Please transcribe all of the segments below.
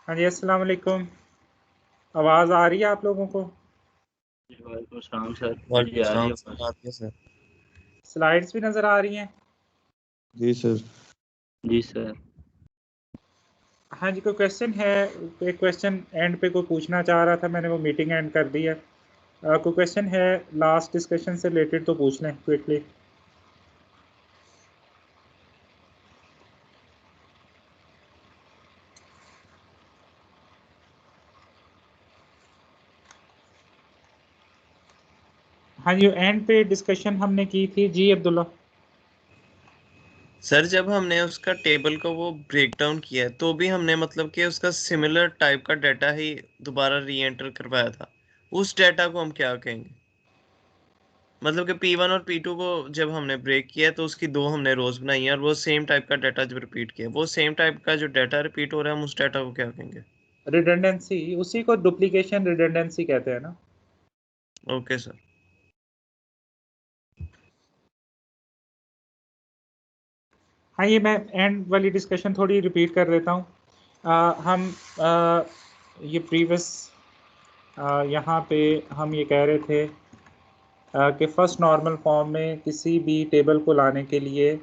हाँ जी, अस्सलाम वालेकुम। आवाज़ आ रही है आप लोगों को? जी वालेकुम सलाम सर। जी वालेकुम आ रही सलाम है सर, बस। आप कैसे? स्लाइड्स भी नज़र आ रही हैं? जी सर। जी सर। हाँ जी, कोई क्वेश्चन है? एक क्वेश्चन एंड पे कोई पूछना चाह रहा था, मैंने वो मीटिंग एंड कर दी है। कोई क्वेश्चन है लास्ट डिस्कशन से रिलेटेड तो पूछ लें क्विकली। हाँ जी, एंड पे डिस्कशन हमने की थी जी अब्दुल्ला। सर जब हमने उसका टेबल को वो ब्रेक डाउन किया है, तो भी हमने मतलब कि उसका सिमिलर टाइप का डाटा ही दोबारा री एंटर करवाया था। उस डाटा को हम क्या कहेंगे? मतलब कि P1 और P2 को जब हमने ब्रेक किया है, तो उसकी दो हमने रोज बनाई है और वो सेम टाइप का डाटा जब रिपीट किया, वो सेम टाइप का जो डाटा रिपीट हो रहा है, हम उस डाटा को क्या कहेंगे? रिडंडेंसी, उसी को डुप्लीकेशन रिडंडेंसी कहते हैं ना। Okay sir. हाँ, ये मैं एंड वाली डिस्कशन थोड़ी रिपीट कर देता हूँ। हम ये प्रीवियस यहाँ पे हम ये कह रहे थे कि फर्स्ट नॉर्मल फॉर्म में किसी भी टेबल को लाने के लिए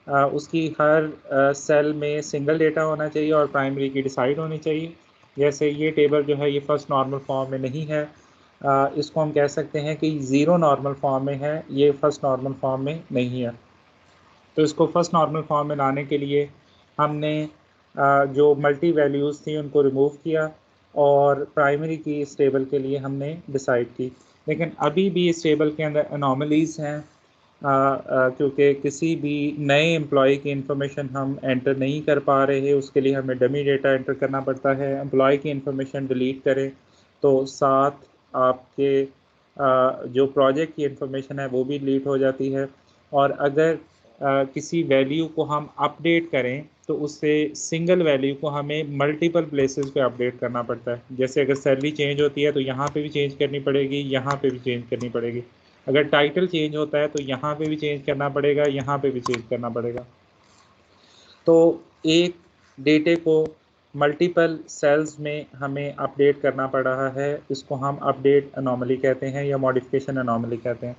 उसकी हर सेल में सिंगल डेटा होना चाहिए और प्राइमरी की डिसाइड होनी चाहिए। जैसे ये टेबल जो है ये फर्स्ट नॉर्मल फॉर्म में नहीं है, इसको हम कह सकते हैं कि ज़ीरो नॉर्मल फॉर्म में है, ये फर्स्ट नॉर्मल फॉर्म में नहीं है। तो इसको फर्स्ट नॉर्मल फॉर्म में लाने के लिए हमने जो मल्टी वैल्यूज़ थी उनको रिमूव किया और प्राइमरी की इस टेबल के लिए हमने डिसाइड की। लेकिन अभी भी इस टेबल के अंदर अनोमलीज़ हैं, क्योंकि किसी भी नए एम्प्लॉय की इन्फॉर्मेशन हम एंटर नहीं कर पा रहे हैं, उसके लिए हमें डमी डेटा एंटर करना पड़ता है। एम्प्लॉय की इन्फॉर्मेशन डिलीट करें तो साथ आपके जो प्रोजेक्ट की इन्फॉर्मेशन है वो भी डिलीट हो जाती है। और अगर किसी वैल्यू को हम अपडेट करें तो उससे सिंगल वैल्यू को हमें मल्टीपल प्लेसेस पे अपडेट करना पड़ता है। जैसे अगर सैलरी चेंज होती है तो यहाँ पे भी चेंज करनी पड़ेगी, यहाँ पे भी चेंज करनी पड़ेगी। अगर टाइटल चेंज होता है तो यहाँ पे भी चेंज करना पड़ेगा, यहाँ पे भी चेंज करना पड़ेगा। तो एक डेटे को मल्टीपल सेल्स में हमें अपडेट करना पड़ रहा है, इसको हम अपडेट अनोमली कहते हैं या मॉडिफिकेशन अनोमली कहते हैं।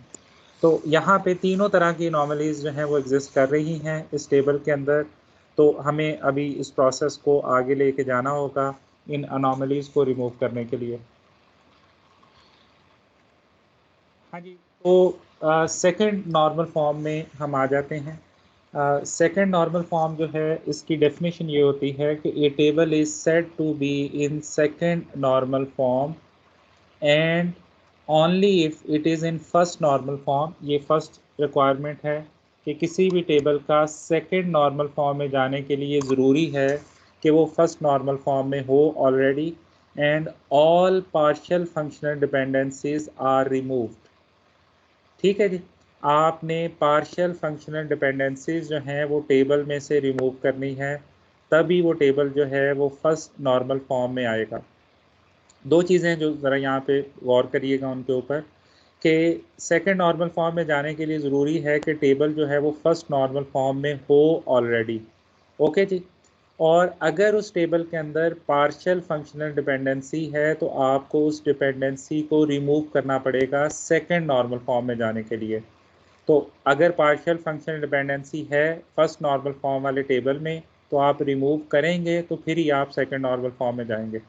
तो यहाँ पे तीनों तरह की एनोमलीज जो हैं वो एग्जिस्ट कर रही हैं इस टेबल के अंदर। तो हमें अभी इस प्रोसेस को आगे लेके जाना होगा इन एनोमलीज को रिमूव करने के लिए। हाँ जी, तो सेकंड नॉर्मल फॉर्म में हम आ जाते हैं। सेकंड नॉर्मल फॉर्म जो है इसकी डेफिनेशन ये होती है कि a table is said to be in second normal form and only if it is in first normal form. ये फर्स्ट रिक्वायरमेंट है कि किसी भी टेबल का सेकंड नॉर्मल फॉर्म में जाने के लिए ज़रूरी है कि वो फर्स्ट नॉर्मल फॉर्म में हो already, and all partial functional dependencies are removed. ठीक है जी, आपने पार्शियल फंक्शनल डिपेंडेंसीज जो हैं वो टेबल में से रिमूव करनी है, तभी वो टेबल जो है वो फर्स्ट नॉर्मल फॉर्म में आएगा। दो चीज़ें जो ज़रा यहाँ पे गौर करिएगा उनके ऊपर कि सेकंड नॉर्मल फॉर्म में जाने के लिए ज़रूरी है कि टेबल जो है वो फर्स्ट नॉर्मल फॉर्म में हो ऑलरेडी। ओके जी। और अगर उस टेबल के अंदर पार्शियल फंक्शनल डिपेंडेंसी है तो आपको उस डिपेंडेंसी को रिमूव करना पड़ेगा सेकंड नॉर्मल फॉर्म में जाने के लिए। तो अगर पार्शियल फंक्शनल डिपेंडेंसी है फर्स्ट नॉर्मल फॉर्म वाले टेबल में तो आप रिमूव करेंगे तो फिर ही आप सेकंड नॉर्मल फॉर्म में जाएंगे।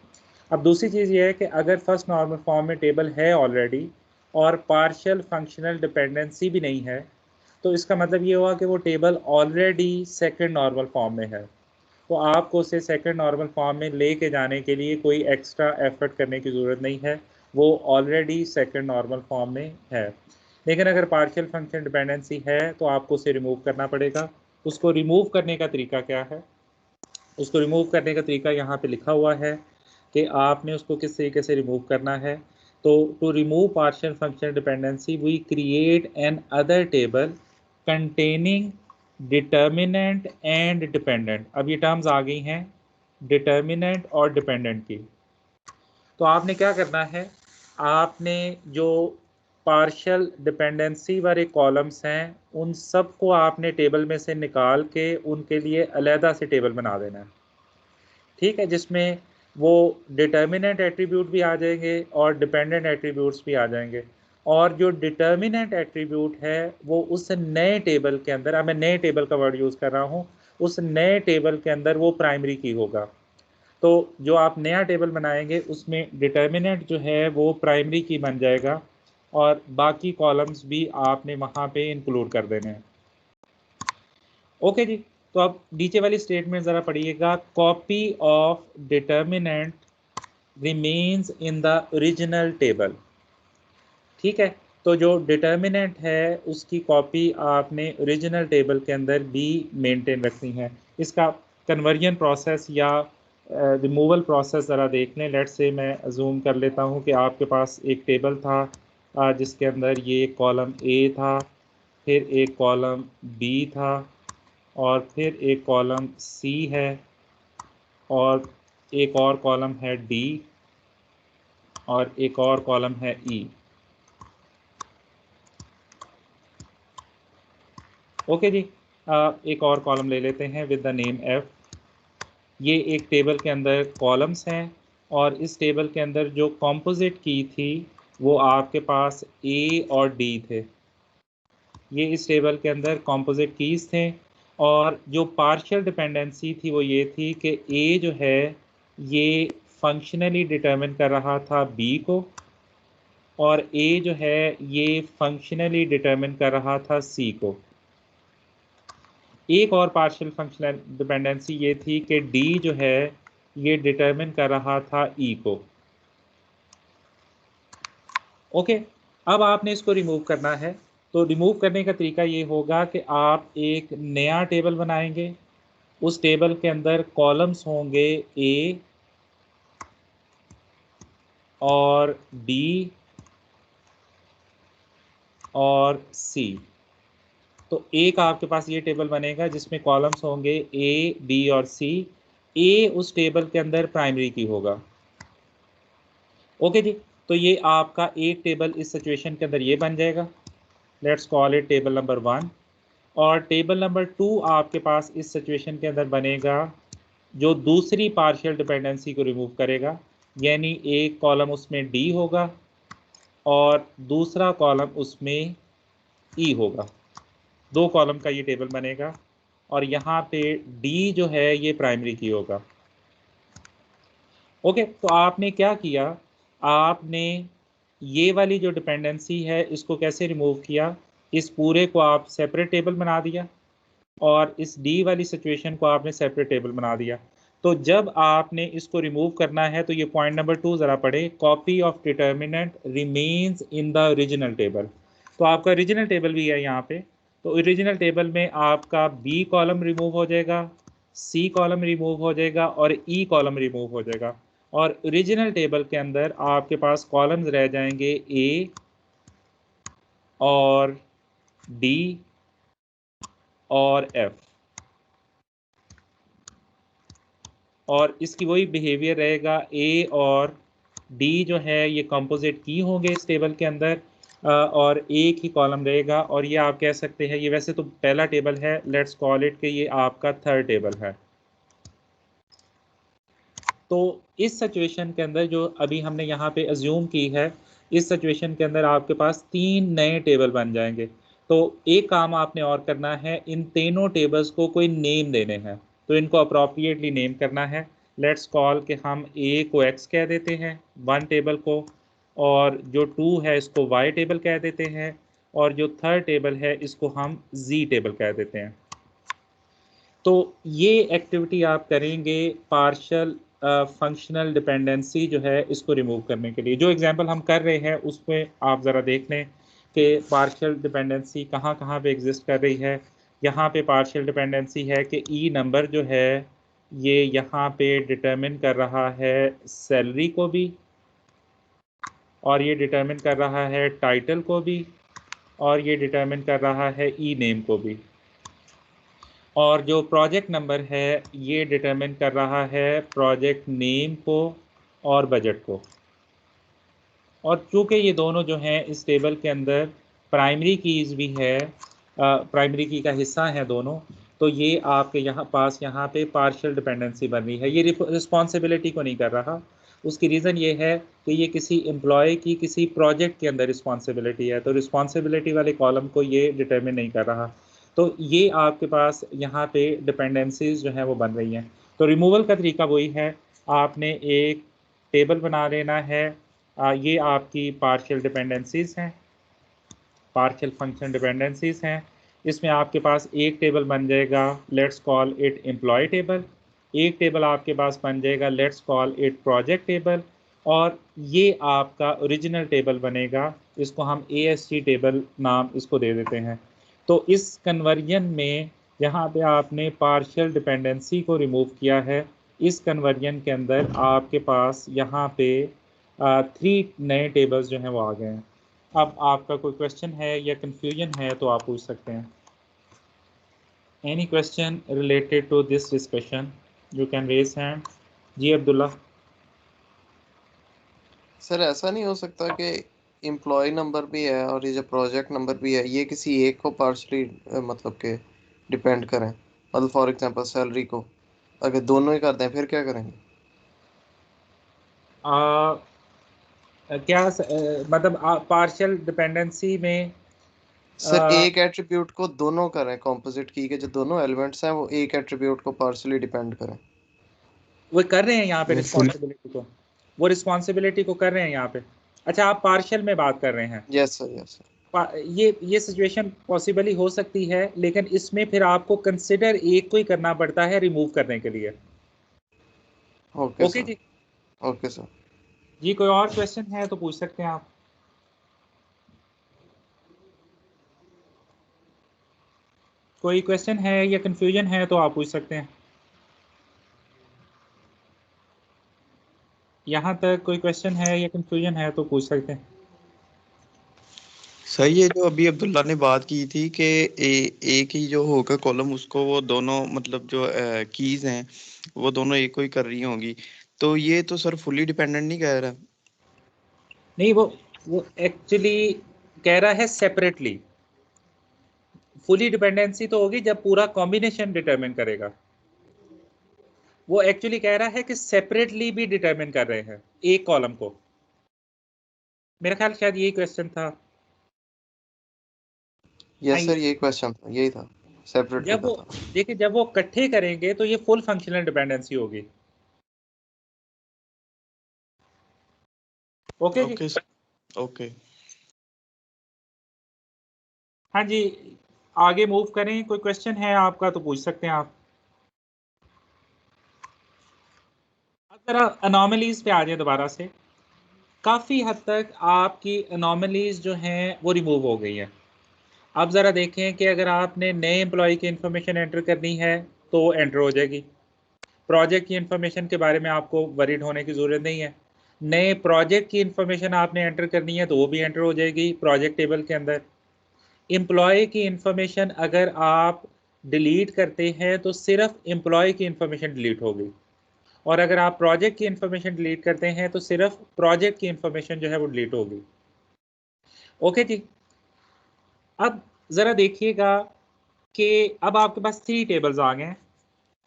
अब दूसरी चीज़ ये है कि अगर फर्स्ट नॉर्मल फॉर्म में टेबल है ऑलरेडी और पार्शियल फंक्शनल डिपेंडेंसी भी नहीं है, तो इसका मतलब ये हुआ कि वो table already second normal form में है। तो आपको उसे सेकंड नॉर्मल फॉर्म में लेके जाने के लिए कोई एक्स्ट्रा एफर्ट करने की ज़रूरत नहीं है, वो ऑलरेडी सेकंड नॉर्मल फॉर्म में है। लेकिन अगर पार्शियल फंक्शन डिपेंडेंसी है तो आपको उसे रिमूव करना पड़ेगा। उसको रिमूव करने का तरीका क्या है? उसको रिमूव करने का तरीका यहाँ पे लिखा हुआ है कि आपने उसको किस तरीके से रिमूव करना है। तो to remove partial functional dependency we create another table containing determinant and dependent. अब ये टर्म्स आ गई हैं डिटर्मिनेंट और डिपेंडेंट की। तो आपने क्या करना है, आपने जो पार्शियल डिपेंडेंसी वाले कॉलम्स हैं उन सब को आपने टेबल में से निकाल के उनके लिए अलहदा से टेबल बना देना है। ठीक है, जिसमें वो डिटर्मिनेंट एट्रीब्यूट भी आ जाएंगे और डिपेंडेंट एट्रीब्यूट्स भी आ जाएंगे। और जो डिटर्मिनेंट एट्रीब्यूट है वो उस नए टेबल के अंदर, अब मैं नए टेबल का वर्ड यूज़ कर रहा हूँ, उस नए टेबल के अंदर वो प्राइमरी की होगा। तो जो आप नया टेबल बनाएंगे उसमें डिटर्मिनेंट जो है वो प्राइमरी की बन जाएगा और बाकी कॉलम्स भी आपने वहाँ पे इंक्लूड कर देने हैं। ओके जी, तो अब नीचे वाली स्टेटमेंट ज़रा पढ़िएगा। Copy of determinant remains in the original table. ठीक है, तो जो डिटर्मिनेंट है उसकी कॉपी आपने ओरिजिनल टेबल के अंदर भी मेंटेन रखनी है। इसका कन्वर्जन प्रोसेस या रिमूवल प्रोसेस ज़रा देख लें। लेट्स से मैं अजूम कर लेता हूँ कि आपके पास एक टेबल था जिसके अंदर ये कॉलम ए था, फिर एक कॉलम बी था, और फिर एक कॉलम सी है, और एक और कॉलम है डी, और एक और कॉलम है ई। ओके जी, एक और कॉलम ले लेते हैं विद द नेम एफ। ये एक टेबल के अंदर कॉलम्स हैं और इस टेबल के अंदर जो कॉम्पोजिट की थी वो आपके पास ए और डी थे। ये इस टेबल के अंदर कॉम्पोजिट कीज़ थे और जो पार्शियल डिपेंडेंसी थी वो ये थी कि ए जो है ये फंक्शनली डिटरमिन कर रहा था बी को, और ए जो है ये फंक्शनली डिटरमिन कर रहा था सी को। एक और पार्शियल फंक्शनल डिपेंडेंसी ये थी कि डी जो है ये डिटरमिन कर रहा था ई को। ओके, अब आपने इसको रिमूव करना है। तो रिमूव करने का तरीका ये होगा कि आप एक नया टेबल बनाएंगे। उस टेबल के अंदर कॉलम्स होंगे ए और बी और सी। तो एक आपके पास ये टेबल बनेगा जिसमें कॉलम्स होंगे ए, बी और सी। ए उस टेबल के अंदर प्राइमरी की होगा। ओके जी, तो ये आपका एक टेबल इस सिचुएशन के अंदर ये बन जाएगा। Let's call it table number 1। और टेबल नंबर 2 आपके पास इस सिचुएशन के अंदर बनेगा जो दूसरी पार्शियल डिपेंडेंसी को रिमूव करेगा, यानी एक कॉलम उसमें डी होगा और दूसरा कॉलम उसमें ई होगा। दो कॉलम का ये टेबल बनेगा और यहाँ पे डी जो है ये प्राइमरी की होगा। ओके, तो आपने क्या किया, आपने ये वाली जो डिपेंडेंसी है इसको कैसे रिमूव किया, इस पूरे को आप सेपरेट टेबल बना दिया और इस डी वाली सिचुएशन को आपने सेपरेट टेबल बना दिया। तो जब आपने इसको रिमूव करना है तो ये पॉइंट नंबर 2 ज़रा पढ़े। Copy of determinant remains in the original table. तो आपका ओरिजिनल टेबल भी है यहाँ पे। तो ओरिजिनल टेबल में आपका बी कॉलम रिमूव हो जाएगा, सी कॉलम रिमूव हो जाएगा और ई कॉलम रिमूव हो जाएगा। और ओरिजिनल टेबल के अंदर आपके पास कॉलम्स रह जाएंगे ए और डी और एफ। और इसकी वही बिहेवियर रहेगा, ए और डी जो है ये कंपोजिट की होंगे इस टेबल के अंदर, और एक ही कॉलम रहेगा। और ये आप कह सकते हैं, ये वैसे तो पहला टेबल है, लेट्स कॉल इट कि ये आपका थर्ड टेबल है। तो इस सिचुएशन के अंदर जो अभी हमने यहाँ पे अज्यूम की है, इस सिचुएशन के अंदर आपके पास 3 नए टेबल बन जाएंगे। तो एक काम आपने और करना है, इन तीनों टेबल्स को कोई नेम देने हैं। तो इनको अप्रोप्रिएटली नेम करना है। लेट्स कॉल कि हम ए को एक्स कह देते हैं 1 टेबल को, और जो 2 है इसको वाई टेबल कह देते हैं, और जो थर्ड टेबल है इसको हम जी टेबल कह देते हैं। तो ये एक्टिविटी आप करेंगे पार्शियल फंक्शनल डिपेंडेंसी जो है इसको रिमूव करने के लिए। जो एग्जांपल हम कर रहे हैं उसमें आप ज़रा देख लें कि पार्शियल डिपेंडेंसी कहाँ कहाँ पे एग्जिस्ट कर रही है। यहाँ पे पार्शियल डिपेंडेंसी है कि ई नंबर जो है ये यहाँ पे डिटरमिन कर रहा है सैलरी को भी, और ये डिटरमिन कर रहा है टाइटल को भी, और ये डिटरमिन कर रहा है ई नेम को भी। और जो प्रोजेक्ट नंबर है ये डिटरमिन कर रहा है प्रोजेक्ट नेम को और बजट को। और चूँकि ये दोनों जो हैं इस टेबल के अंदर प्राइमरी कीज़ भी है, प्राइमरी की का हिस्सा है दोनों, तो ये आपके यहाँ पे पार्शियल डिपेंडेंसी बन रही है, ये रिस्पॉन्सिबिलिटी को नहीं कर रहा। उसकी रीज़न ये है कि ये किसी एम्प्लॉय की किसी प्रोजेक्ट के अंदर रिस्पॉन्सिबिलिटी है, तो रिस्पॉन्सिबिलिटी वाले कॉलम को ये डिटरमिन नहीं कर रहा। तो ये आपके पास यहाँ पे डिपेंडेंसीज जो हैं वो बन रही हैं। तो रिमूवल का तरीका वही है, आपने एक टेबल बना लेना है। ये आपकी पार्शियल डिपेंडेंसीज हैं, पार्शियल फंक्शन डिपेंडेंसीज हैं। इसमें आपके पास एक टेबल बन जाएगा, let's call it employ table. एक टेबल आपके पास बन जाएगा, let's call it project table. और ये आपका ओरिजिनल टेबल बनेगा, इसको हम AST टेबल नाम इसको दे देते हैं। तो इस कन्वर्जन में यहाँ पे आपने पार्शियल डिपेंडेंसी को रिमूव किया है। इस कन्वर्जन के अंदर आपके पास यहाँ पे 3 नए टेबल्स जो हैं वो आ गए हैं। अब आपका कोई क्वेश्चन है या कंफ्यूजन है तो आप पूछ सकते हैं। Any question related to this discussion you can raise hand. जी अब्दुल्ला। सर ऐसा नहीं हो सकता कि एम्प्लॉय नंबर भी है और ये जो प्रोजेक्ट नंबर भी है, ये किसी एक को पार्शली मतलब के डिपेंड करें? मतलब फॉर एग्जांपल सैलरी को अगर दोनों ही कर दें फिर क्या करेंगे? मतलब पार्शियल डिपेंडेंसी में सर एक एट्रीब्यूट को दोनों करें, कॉम्पोजिट की के जो दोनों एलिमेंट्स हैं वो एक एट्रीब्यूट को पार्शली डिपेंड करें। वो कर रहे हैं यहाँ पे वो रिस्पॉन्सिबिलिटी को, वो रिस्पॉन्सिबिलिटी को कर रहे हैं यहाँ पे। अच्छा, आप पार्शियल में बात कर रहे हैं। Yes sir, yes sir. ये सिचुएशन पॉसिबली हो सकती है, लेकिन इसमें फिर आपको कंसिडर एक को ही करना पड़ता है रिमूव करने के लिए। Okay okay sir. जी। Okay sir. जी कोई और क्वेश्चन है तो पूछ सकते हैं आप। कोई क्वेश्चन है या कंफ्यूजन है तो आप पूछ सकते हैं। यहाँ तक कोई क्वेश्चन है या कंफ्यूजन है तो पूछ सकते हैं। सर ये जो अभी अब्दुल्ला ने बात की थी कि एक ही जो होगा कॉलम उसको वो दोनों मतलब जो कीज हैं वो दोनों एक को ही कर रही होंगी, तो ये तो सर फुली डिपेंडेंट नहीं कह रहा? नहीं, वो एक्चुअली कह रहा है सेपरेटली। फुली डिपेंडेंसी तो होगी जब पूरा कॉम्बिनेशन डिटरमिन करेगा। वो एक्चुअली कह रहा है कि सेपरेटली भी डिटरमिन कर रहे हैं एक कॉलम को। मेरा ख्याल शायद यही क्वेश्चन था। यस सर, यही क्वेश्चन था, यही था, सेपरेटली जब का वो था। देखिए, जब वो इकट्ठे करेंगे तो ये फुल फंक्शनल डिपेंडेंसी होगी। ओके जी। Okay sir. ओके। हाँ जी, आगे मूव करें। कोई क्वेश्चन है आपका तो पूछ सकते हैं आप। अब जरा अनोमलीज पे आ जाए दोबारा से। काफ़ी हद तक आपकी अनोमलीज जो हैं वो रिमूव हो गई हैं। अब ज़रा देखें कि अगर आपने नए एम्प्लॉय की इन्फॉर्मेशन एंटर करनी है तो वो एंटर हो जाएगी। प्रोजेक्ट की इन्फॉर्मेशन के बारे में आपको वरीड होने की ज़रूरत नहीं है। नए प्रोजेक्ट की इन्फॉर्मेशन आपने एंटर करनी है तो वो भी एंटर हो जाएगी प्रोजेक्ट टेबल के अंदर। एम्प्लॉय की इन्फॉर्मेशन अगर आप डिलीट करते हैं तो सिर्फ एम्प्लॉय की इन्फॉर्मेशन डिलीट होगी, और अगर आप प्रोजेक्ट की इन्फॉर्मेशन डिलीट करते हैं तो सिर्फ प्रोजेक्ट की इन्फॉर्मेशन जो है वो डिलीट होगी। ओके जी। अब ज़रा देखिएगा कि अब आपके पास 3 टेबल्स आ गए हैं।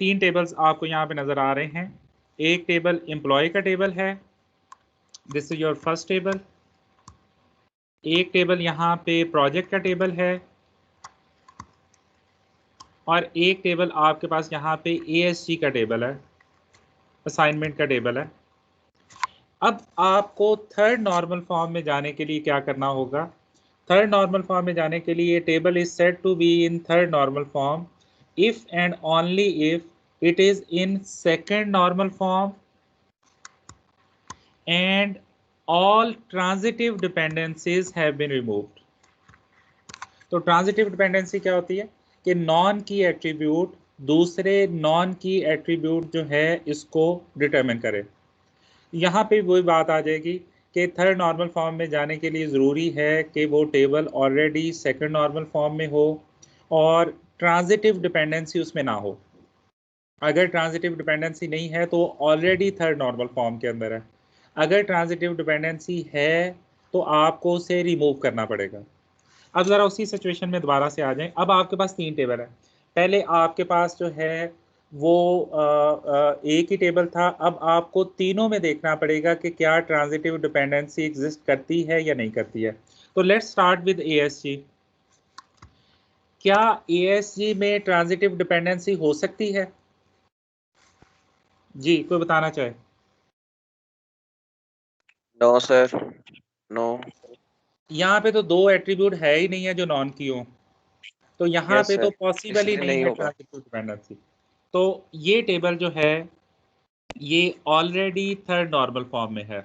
3 टेबल्स आपको यहाँ पे नज़र आ रहे हैं। एक टेबल एम्प्लॉय का टेबल है, this is your first table. एक टेबल यहाँ पे प्रोजेक्ट का टेबल है, और एक टेबल आपके पास यहाँ पे AST का टेबल है, असाइनमेंट का टेबल है। अब आपको थर्ड नॉर्मल फॉर्म में जाने के लिए क्या करना होगा? थर्ड नॉर्मल फॉर्म में जाने के लिए table is said to be in third normal form if and only if it is in second normal form and all transitive dependencies have been removed। तो ट्रांजिटिव डिपेंडेंसी क्या होती है कि non की एट्रीब्यूट दूसरे नॉन की attribute जो है इसको डिटरमिन करे। यहाँ पे वही बात आ जाएगी कि थर्ड नॉर्मल फॉर्म में जाने के लिए ज़रूरी है कि वो table already second normal form में हो और ट्रांजिटिव डिपेंडेंसी उसमें ना हो। अगर ट्रांजिटिव डिपेंडेंसी नहीं है तो ऑलरेडी थर्ड नॉर्मल फॉर्म के अंदर है। अगर ट्रांजिटिव डिपेंडेंसी है तो आपको उसे रिमूव करना पड़ेगा। अब ज़रा उसी सिचुएशन में दोबारा से आ जाएं। अब आपके पास 3 टेबल है। पहले आपके पास जो है वो एक ही टेबल था, अब आपको तीनों में देखना पड़ेगा कि क्या ट्रांजिटिव डिपेंडेंसी एग्जिस्ट करती है या नहीं करती है। तो लेट्स स्टार्ट विद ASG। क्या ASG में ट्रांजिटिव डिपेंडेंसी हो सकती है? जी, कोई बताना चाहे? No sir, no. यहाँ पे तो दो एट्रीब्यूट है ही नहीं है जो नॉन की हो, तो यहाँ यस पे तो सर, पॉसिबल ही इसलिए नहीं नहीं है होगा। Transitive dependency. तो ये टेबल जो है ये ऑलरेडी थर्ड नॉर्मल फॉर्म में है।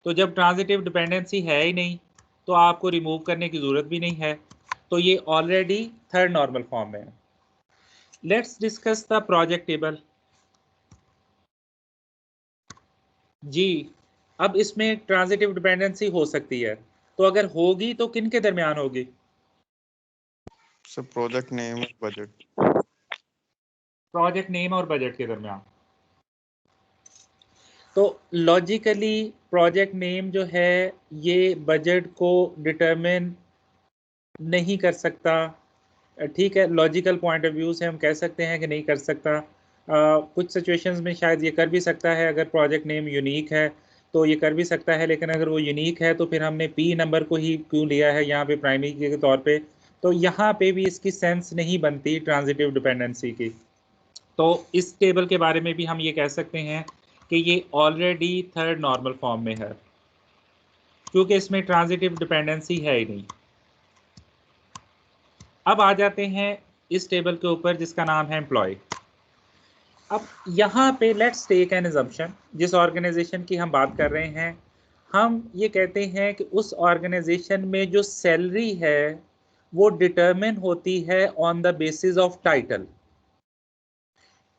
तो जब ट्रांजिटिव डिपेंडेंसी है ही नहीं तो आपको रिमूव करने की जरूरत भी नहीं है, तो ये ऑलरेडी थर्ड नॉर्मल फॉर्म में है। Let's discuss the project table. जी, अब इसमें ट्रांजिटिव डिपेंडेंसी हो सकती है, तो अगर होगी तो किन के दरमियान होगी? सर प्रोजेक्ट नेम और बजट। प्रोजेक्ट नेम और बजट के दरमियान। तो लॉजिकली प्रोजेक्ट नेम जो है ये बजट को डिटरमिन नहीं कर सकता। ठीक है, लॉजिकल पॉइंट ऑफ व्यू से हम कह सकते हैं कि नहीं कर सकता। कुछ सिचुएशंस में शायद ये कर भी सकता है, अगर प्रोजेक्ट नेम यूनिक है तो ये कर भी सकता है, लेकिन अगर वो यूनिक है तो फिर हमने P नंबर को ही क्यों लिया है यहाँ पे प्राइमरी के तौर पे, तो यहाँ पे भी इसकी सेंस नहीं बनती ट्रांजिटिव डिपेंडेंसी की। तो इस टेबल के बारे में भी हम ये कह सकते हैं कि ये ऑलरेडी थर्ड नॉर्मल फॉर्म में है, क्योंकि इसमें ट्रांजिटिव डिपेंडेंसी है ही नहीं। अब आ जाते हैं इस टेबल के ऊपर जिसका नाम है एम्प्लॉय। अब यहाँ पे लेट्स टेक एन अजम्पशन, जिस ऑर्गेनाइजेशन की हम बात कर रहे हैं, हम ये कहते हैं कि उस ऑर्गेनाइजेशन में जो सैलरी है वो डिटरमिन होती है on the basis of title.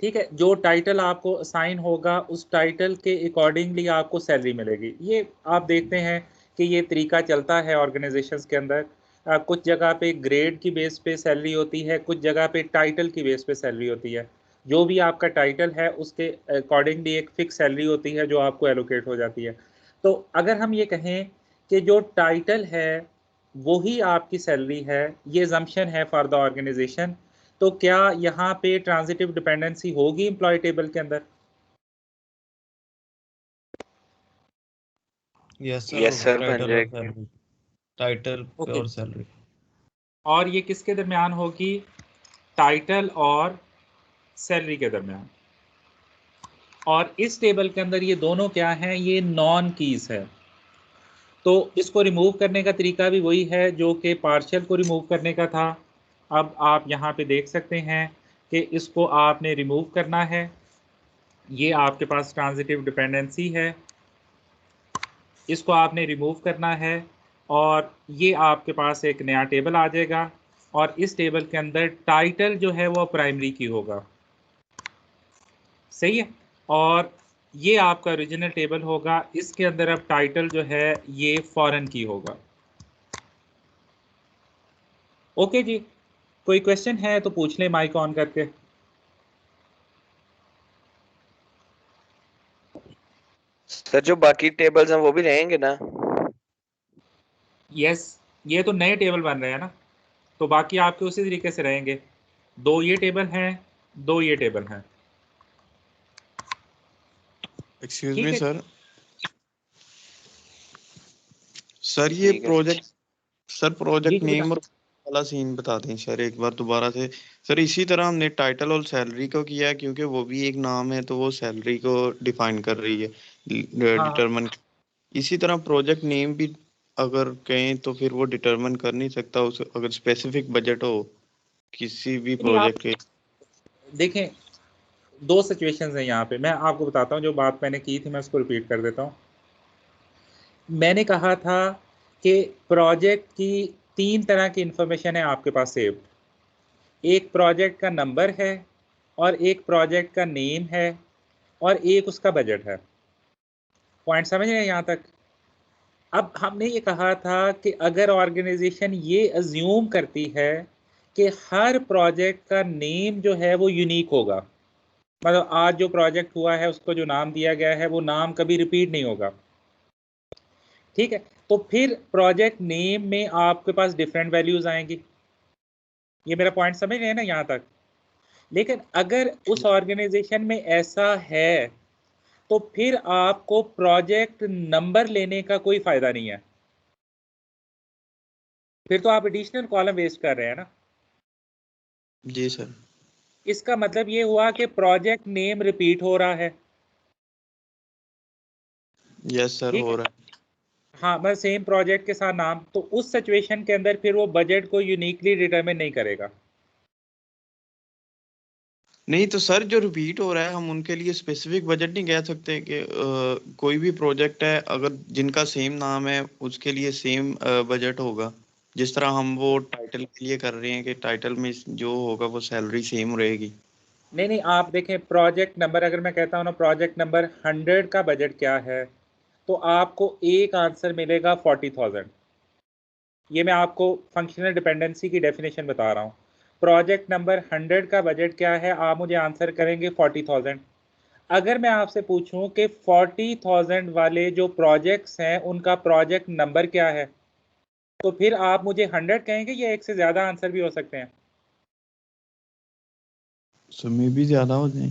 ठीक है, जो टाइटल आपको असाइन होगा उस टाइटल के अकॉर्डिंगली आपको सैलरी मिलेगी। ये आप देखते हैं कि ये तरीका चलता है ऑर्गेनाइजेशंस के अंदर। कुछ जगह पे ग्रेड की बेस पे सैलरी होती है, कुछ जगह पे टाइटल की बेस पे सैलरी होती है। जो भी आपका टाइटल है उसके अकॉर्डिंगली एक फिक्स सैलरी होती है जो आपको एलोकेट हो जाती है। तो अगर हम ये कहें कि जो टाइटल है वही आपकी सैलरी है, ये assumption है फॉर द ऑर्गेनाइजेशन, तो क्या यहाँ पे ट्रांजिटिव डिपेंडेंसी होगी एम्प्लॉय टेबल के अंदर? यस सर, बन टाइटल और जाएगी। सैलरी, टाइटल ओके, और सैलरी। और ये किसके दरमियान होगी? टाइटल और सैलरी के दरमियान। और इस टेबल के अंदर ये दोनों क्या हैं? ये नॉन कीज है। तो इसको रिमूव करने का तरीका भी वही है जो कि पार्शियल को रिमूव करने का था। अब आप यहाँ पे देख सकते हैं कि इसको आपने रिमूव करना है। ये आपके पास ट्रांजिटिव डिपेंडेंसी है, इसको आपने रिमूव करना है और ये आपके पास एक नया टेबल आ जाएगा और इस टेबल के अंदर टाइटल जो है वो प्राइमरी की होगा। सही है, और ये आपका ओरिजिनल टेबल होगा, इसके अंदर अब टाइटल जो है ये फॉरेन की होगा। ओके जी, कोई क्वेश्चन है तो पूछ लें माइक ऑन करके। सर जो बाकी टेबल्स हैं वो भी रहेंगे ना? यस, ये तो नए टेबल बन रहे हैं ना, तो बाकी आपके उसी तरीके से रहेंगे। दो ये टेबल हैं, दो ये टेबल हैं। एक्सक्यूज ठीक मी है, सर। सर ये ठीक है। जी प्रोजेक्ट जी नेम बता। और वाला सीन बता दें सर एक बार दोबारा से। सर इसी तरह हमने टाइटल और सैलरी को किया है, क्योंकि वो भी एक नाम है तो वो सैलरी को डिफाइन कर रही है, हाँ, डिटरमिन। इसी तरह प्रोजेक्ट नेम भी अगर कहें तो फिर वो डिटरमिन कर नहीं सकता उस, अगर स्पेसिफिक बजट हो किसी भी नहीं आप प्रोजेक्ट के। देखें, दो सिचुएशंस हैं यहाँ पे। मैं आपको बताता हूँ, जो बात मैंने की थी मैं उसको रिपीट कर देता हूँ। मैंने कहा था कि प्रोजेक्ट की तीन तरह की इंफॉर्मेशन है आपके पास सेव्ड। एक प्रोजेक्ट का नंबर है, और एक प्रोजेक्ट का नेम है, और एक उसका बजट है। पॉइंट समझ रहे हैं यहाँ तक? अब हमने ये कहा था कि अगर ऑर्गेनाइजेशन ये अज्यूम करती है कि हर प्रोजेक्ट का नेम जो है वो यूनिक होगा, मतलब आज जो प्रोजेक्ट हुआ है उसको जो नाम दिया गया है वो नाम कभी रिपीट नहीं होगा, ठीक है, तो फिर प्रोजेक्ट नेम में आपके पास डिफरेंट वैल्यूज आएंगी। ये मेरा पॉइंट समझ रहे हैं ना यहाँ तक। लेकिन अगर उस ऑर्गेनाइजेशन में ऐसा है तो फिर आपको प्रोजेक्ट नंबर लेने का कोई फायदा नहीं है, फिर तो आप एडिशनल कॉलम वेस्ट कर रहे हैं ना। जी सर। इसका मतलब ये हुआ कि प्रोजेक्ट नेम रिपीट हो रहा है। यस सर, ठीक हो है, रहा है। हाँ, मैं सेम प्रोजेक्ट के साथ नाम, तो उस सिचुएशन के अंदर फिर वो बजट को यूनिकली डिटरमिन नहीं करेगा। नहीं तो सर जो रिपीट हो रहा है हम उनके लिए स्पेसिफिक बजट नहीं कह सकते कि कोई भी प्रोजेक्ट है अगर जिनका सेम नाम है उसके लिए सेम बजट होगा। जिस तरह हम वो टाइटल के लिए कर रहे हैं कि टाइटल में जो होगा वो सैलरी सेम रहेगी। नहीं नहीं, आप देखें प्रोजेक्ट नंबर, अगर मैं कहता हूँ ना प्रोजेक्ट नंबर 100 का बजट क्या है, तो आपको एक आंसर मिलेगा 40,000। ये मैं आपको फंक्शनल डिपेंडेंसी की डेफिनेशन बता रहा हूँ। प्रोजेक्ट नंबर 100 का बजट क्या है, आप मुझे आंसर करेंगे 40,000। अगर मैं आपसे पूछूं कि 40,000 वाले जो प्रोजेक्ट्स हैं उनका प्रोजेक्ट नंबर क्या है, तो फिर आप मुझे 100 कहेंगे या एक से ज़्यादा आंसर भी हो सकते हैं? समय भी ज्यादा हो जाए।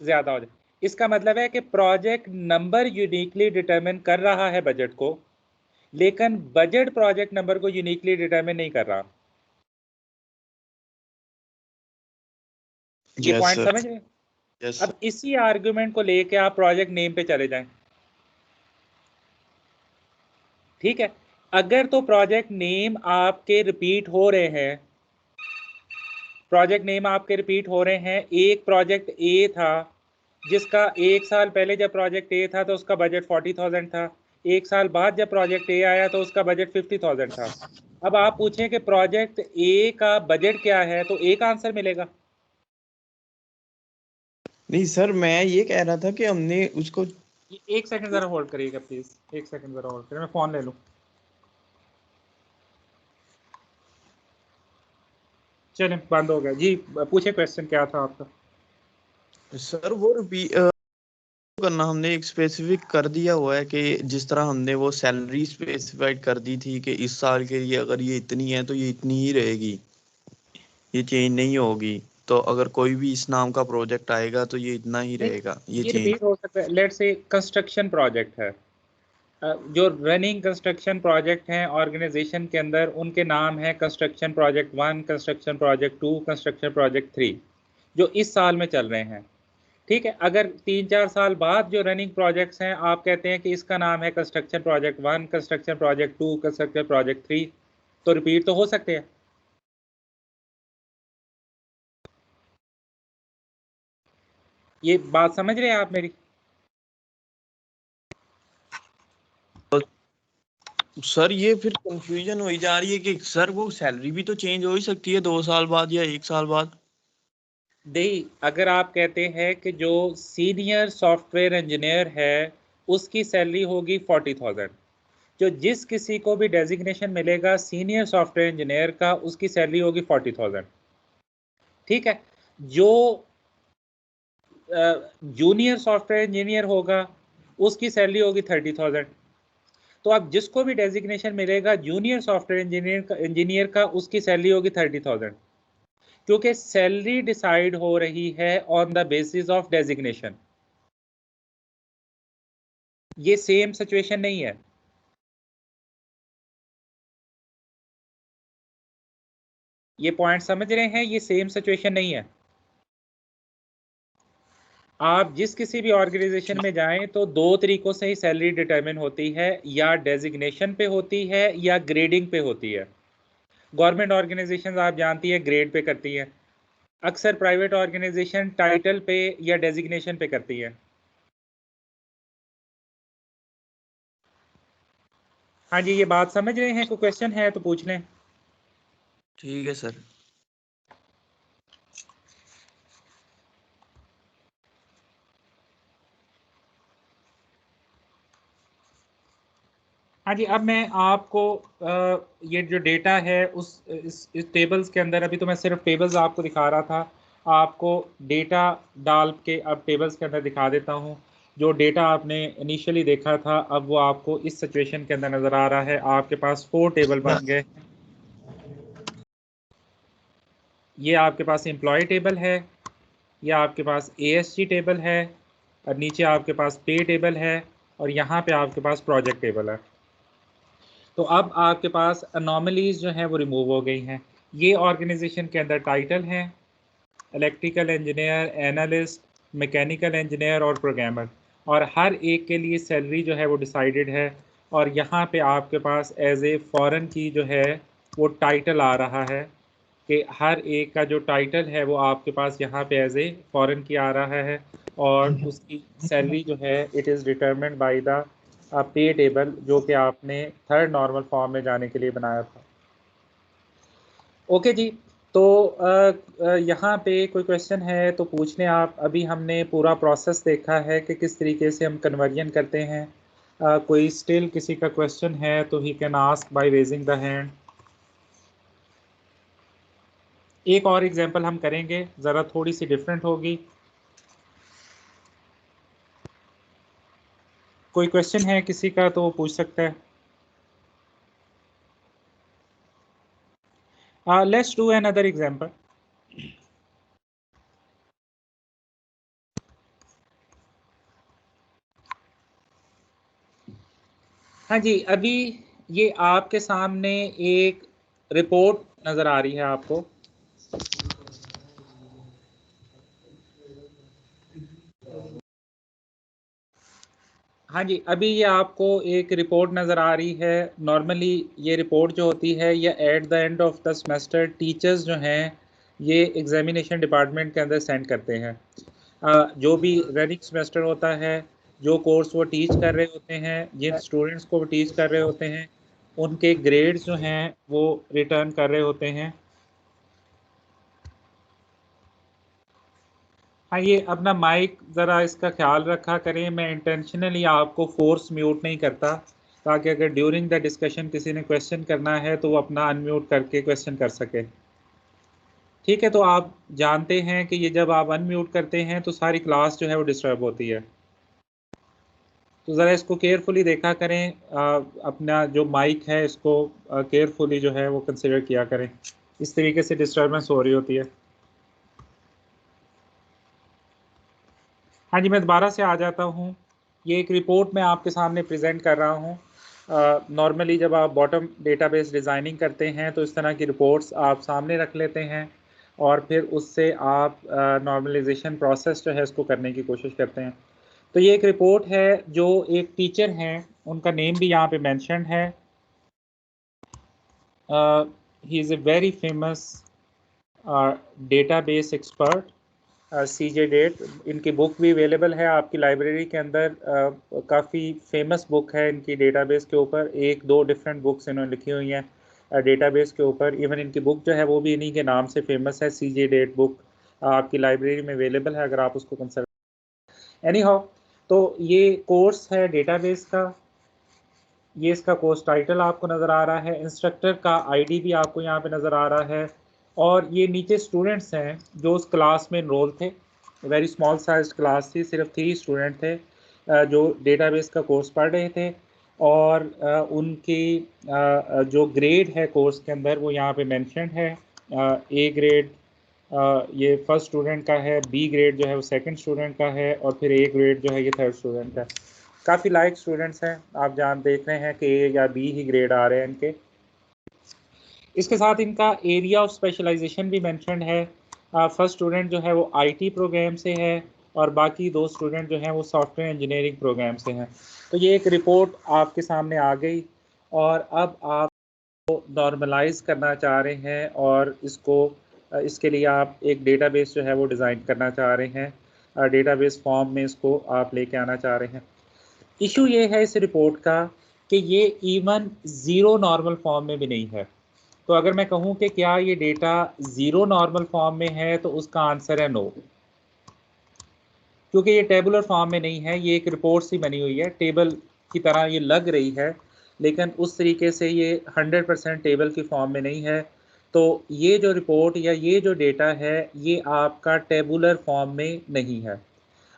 ज़्यादा हो जाए। इसका मतलब है कि प्रोजेक्ट नंबर यूनिकली डिटरमिन कर रहा है बजट को, लेकिन बजट प्रोजेक्ट नंबर को यूनिकली डिटरमिन नहीं कर रहा। ये यस पॉइंट सर। समझ रहे हैं? यस अब इसी आर्गुमेंट को लेके आप प्रोजेक्ट नेम पे चले जाएं। ठीक है, अगर तो प्रोजेक्ट नेम आपके रिपीट हो रहे हैं, प्रोजेक्ट नेम आपके रिपीट हो रहे हैं, एक प्रोजेक्ट ए था जिसका एक साल पहले जब प्रोजेक्ट ए था तो उसका बजट 40,000 था, एक साल बाद जब प्रोजेक्ट ए आया तो उसका बजट 50,000 था। अब आप पूछें कि प्रोजेक्ट ए का बजट क्या है, तो एक आंसर मिलेगा। नहीं सर, मैं ये कह रहा था कि हमने उसको एक सेकंड जरा होल्ड करिएगा प्लीज, एक सेकंड जरा होल्ड करिए, मैं फोन ले लूं। चलें, बंद हो गया जी। पूछे, क्वेश्चन क्या था आपका? सर वो रिपीट करना हमने एक स्पेसिफिक कर दिया हुआ है कि जिस तरह हमने वो सैलरी स्पेसिफाइड कर दी थी कि इस साल के लिए अगर ये इतनी है तो ये इतनी ही रहेगी, ये चेंज नहीं होगी। तो अगर कोई भी इस नाम का प्रोजेक्ट आएगा तो ये इतना ही नहीं, रहेगा, ये ये चेंज। रिपीट हो सकता है। लेट्स से कंस्ट्रक्शन प्रोजेक्ट है, जो रनिंग कंस्ट्रक्शन प्रोजेक्ट हैं ऑर्गेनाइजेशन के अंदर, उनके नाम है construction project 1, construction project 2, construction project 3, जो इस साल में चल रहे हैं। ठीक है, अगर 3-4 साल बाद जो रनिंग प्रोजेक्ट्स हैं आप कहते हैं कि इसका नाम है construction project 1, construction project 2, construction project 3, तो रिपीट तो हो सकते हैं। ये बात समझ रहे हैं आप मेरी? सर ये फिर कंफ्यूजन हो ही जा रही है कि सर वो सैलरी भी तो चेंज हो ही सकती है 2 साल बाद या 1 साल बाद। नहीं, अगर आप कहते हैं कि जो सीनियर सॉफ्टवेयर इंजीनियर है उसकी सैलरी होगी 40,000, जो जिस किसी को भी डेजिग्नेशन मिलेगा सीनियर सॉफ्टवेयर इंजीनियर का, उसकी सैलरी होगी 40,000। ठीक है, जो जूनियर सॉफ्टवेयर इंजीनियर होगा उसकी सैलरी होगी 30,000। तो अब जिसको भी डेजिग्नेशन मिलेगा जूनियर सॉफ्टवेयर इंजीनियर का उसकी सैलरी होगी 30,000, क्योंकि सैलरी डिसाइड हो रही है on the basis of designation. ये सेम सिचुएशन नहीं है। ये पॉइंट समझ रहे हैं? ये सेम सिचुएशन नहीं है। आप जिस किसी भी ऑर्गेनाइजेशन में जाएं तो दो तरीकों से ही सैलरी डिटरमिन होती है, या डेजिग्नेशन पे होती है या ग्रेडिंग पे होती है। गवर्नमेंट ऑर्गेनाइजेशन आप जानती है ग्रेड पे करती है, अक्सर प्राइवेट ऑर्गेनाइजेशन टाइटल पे या डेजिग्नेशन पे करती है। हाँ जी, ये बात समझ रहे हैं? कोई क्वेश्चन है तो पूछ लें। ठीक है सर। हाँ जी, अब मैं आपको ये जो डेटा है उस इस टेबल्स के अंदर, अभी तो मैं सिर्फ टेबल्स आपको दिखा रहा था, आपको डेटा डाल के अब टेबल्स के अंदर दिखा देता हूँ। जो डेटा आपने इनिशियली देखा था अब वो आपको इस सिचुएशन के अंदर नज़र आ रहा है। आपके पास 4 टेबल बन गए। ये आपके पास एम्प्लॉय टेबल है, या आपके पास ASG टेबल है, और नीचे आपके पास पे टेबल है, और यहाँ पे आपके पास प्रोजेक्ट टेबल है। तो अब आपके पास अनोमलीज जो हैं वो रिमूव हो गई हैं। ये ऑर्गेनाइजेशन के अंदर टाइटल हैं, electrical engineer, analyst, mechanical engineer और प्रोग्रामर, और हर एक के लिए सैलरी जो है वो डिसाइडेड है। और यहाँ पे आपके पास एज ए फॉरेन की जो है वो टाइटल आ रहा है कि हर एक का जो टाइटल है वो आपके पास यहाँ पे एज ए फॉरेन की आ रहा है, और उसकी सैलरी जो है it is determined by the pay table, जो कि आपने थर्ड नॉर्मल फॉर्म में जाने के लिए बनाया था। ओके जी, तो यहाँ पे कोई क्वेश्चन है तो पूछ लें आप। अभी हमने पूरा प्रोसेस देखा है कि किस तरीके से हम कन्वर्जन करते हैं। कोई स्टिल किसी का क्वेश्चन है तो he can ask by raising the hand. एक और एग्जांपल हम करेंगे, ज़रा थोड़ी सी डिफरेंट होगी। कोई क्वेश्चन है किसी का तो पूछ सकता है। Let's do another example. हाँ जी, अभी ये आपके सामने एक रिपोर्ट नज़र आ रही है आपको। हाँ जी, अभी ये आपको एक रिपोर्ट नज़र आ रही है। नॉर्मली ये रिपोर्ट जो होती है ये at the end of the semester teachers जो हैं ये एग्जामिनेशन डिपार्टमेंट के अंदर सेंड करते हैं। जो भी रनिंग सेमेस्टर होता है, जो कोर्स वो टीच कर रहे होते हैं, जिन स्टूडेंट्स को वो टीच कर रहे होते हैं, उनके ग्रेड्स जो हैं वो रिटर्न कर रहे होते हैं। हाँ, ये अपना माइक ज़रा इसका ख्याल रखा करें। मैं इंटेंशनली आपको फोर्स म्यूट नहीं करता, ताकि अगर ड्यूरिंग द डिस्कशन किसी ने क्वेश्चन करना है तो वो अपना अनम्यूट करके क्वेश्चन कर सके। ठीक है, तो आप जानते हैं कि ये जब आप अनम्यूट करते हैं तो सारी क्लास जो है वो डिस्टर्ब होती है। तो ज़रा इसको केयरफुली देखा करें। अपना जो माइक है इसको केयरफुली जो है वो कंसिडर किया करें। इस तरीके से डिस्टर्बेंस हो रही होती है। हाँ जी, मैं दोबारा से आ जाता हूँ। ये एक रिपोर्ट मैं आपके सामने प्रेजेंट कर रहा हूँ। नॉर्मली जब आप बॉटम डेटाबेस डिज़ाइनिंग करते हैं तो इस तरह की रिपोर्ट्स आप सामने रख लेते हैं, और फिर उससे आप नॉर्मलाइजेशन प्रोसेस जो है उसको करने की कोशिश करते हैं। तो ये एक रिपोर्ट है जो एक टीचर हैं, उनका नेम भी यहाँ पे मेंशन है। He is a very famous database expert, CJ Date. इनकी बुक भी अवेलेबल है आपकी लाइब्रेरी के अंदर। काफ़ी फेमस बुक है इनकी डेटाबेस के ऊपर। एक दो डिफरेंट बुक्स इन्होंने लिखी हुई हैं डेटाबेस के ऊपर। इवन इनकी बुक जो है वो भी इन्हीं के नाम से फेमस है। CJ डेट बुक आपकी लाइब्रेरी में अवेलेबल है अगर आप उसको कंसल्ट। एनी हाउ, तो ये कोर्स है डेटाबेस का। ये इसका कोर्स टाइटल आपको नज़र आ रहा है। इंस्ट्रक्टर का ID भी आपको यहाँ पे नज़र आ रहा है। और ये नीचे स्टूडेंट्स हैं जो उस क्लास में इनरोल थे। वेरी स्मॉल साइज क्लास थी, सिर्फ 3 स्टूडेंट थे जो डेटाबेस का कोर्स पढ़ रहे थे। और उनकी जो ग्रेड है कोर्स के अंदर वो यहाँ पे मेंशन्ड है। A ग्रेड ये फर्स्ट स्टूडेंट का है, B ग्रेड जो है वो सेकंड स्टूडेंट का है, और फिर A ग्रेड जो है ये थर्ड स्टूडेंट का। काफ़ी लाइक स्टूडेंट्स हैं, आप देख रहे हैं कि A या B ही ग्रेड आ रहे हैं इनके। इसके साथ इनका एरिया ऑफ स्पेशलाइजेशन भी मेंशन्ड है। फर्स्ट स्टूडेंट जो है वो IT प्रोग्राम से है, और बाकी 2 स्टूडेंट जो हैं वो सॉफ्टवेयर इंजीनियरिंग प्रोग्राम से हैं। तो ये एक रिपोर्ट आपके सामने आ गई, और अब आप नॉर्मलाइज करना चाह रहे हैं, और इसके लिए आप एक डेटाबेस जो है वो डिज़ाइन करना चाह रहे हैं। डेटाबेस फॉर्म में इसको आप लेके आना चाह रहे हैं। इशू ये है इस रिपोर्ट का कि ये इवन ज़ीरो नॉर्मल फॉर्म में भी नहीं है। तो अगर मैं कहूँ कि क्या ये डेटा ज़ीरो नॉर्मल फॉर्म में है तो उसका आंसर है नो, क्योंकि ये टेबुलर फॉर्म में नहीं है। ये एक रिपोर्ट सी बनी हुई है, टेबल की तरह ये लग रही है, लेकिन उस तरीके से ये 100% टेबल की फॉर्म में नहीं है। तो ये जो रिपोर्ट या ये जो डेटा है ये आपका टेबुलर फॉर्म में नहीं है।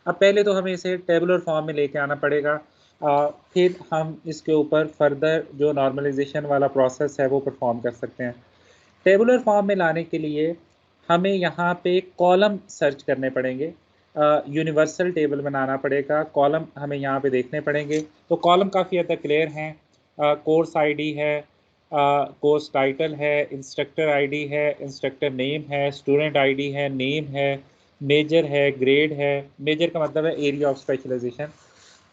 अब पहले तो हमें इसे टेबुलर फॉर्म में लेके आना पड़ेगा, फिर हम इसके ऊपर फर्दर जो नॉर्मलाइजेशन वाला प्रोसेस है वो परफॉर्म कर सकते हैं। टेबुलर फॉर्म में लाने के लिए हमें यहाँ पे कॉलम सर्च करने पड़ेंगे, यूनिवर्सल टेबल बनाना पड़ेगा, कॉलम हमें यहाँ पे देखने पड़ेंगे। तो कॉलम काफ़ी हद तक क्लियर हैं, कोर्स आईडी है, कोर्स टाइटल है, इंस्ट्रक्टर आईडी है, इंस्ट्रक्टर नेम है, स्टूडेंट आईडी है, नेम है, मेजर है, ग्रेड है। मेजर का मतलब है एरिया ऑफ स्पेशलाइजेशन।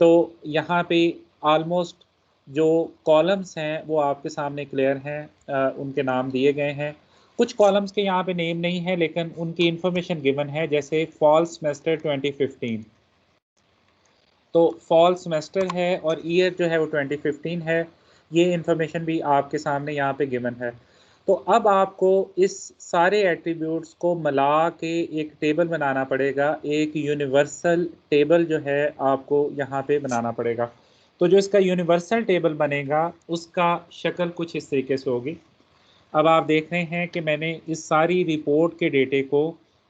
तो यहाँ पे ऑलमोस्ट जो कॉलम्स हैं वो आपके सामने क्लियर हैं, उनके नाम दिए गए हैं। कुछ कॉलम्स के यहाँ पे नेम नहीं है लेकिन उनकी इंफॉर्मेशन गिवन है, जैसे फॉल सेमेस्टर 2015, तो फॉल सेमेस्टर है और ईयर जो है वो 2015 है। ये इंफॉर्मेशन भी आपके सामने यहाँ पे गिवन है। तो अब आपको इस सारे एट्रीब्यूट्स को मिला के एक टेबल बनाना पड़ेगा, एक यूनिवर्सल टेबल जो है आपको यहाँ पे बनाना पड़ेगा। तो जो इसका यूनिवर्सल टेबल बनेगा उसका शक्ल कुछ इस तरीके से होगी। अब आप देख रहे हैं कि मैंने इस सारी रिपोर्ट के डेटे को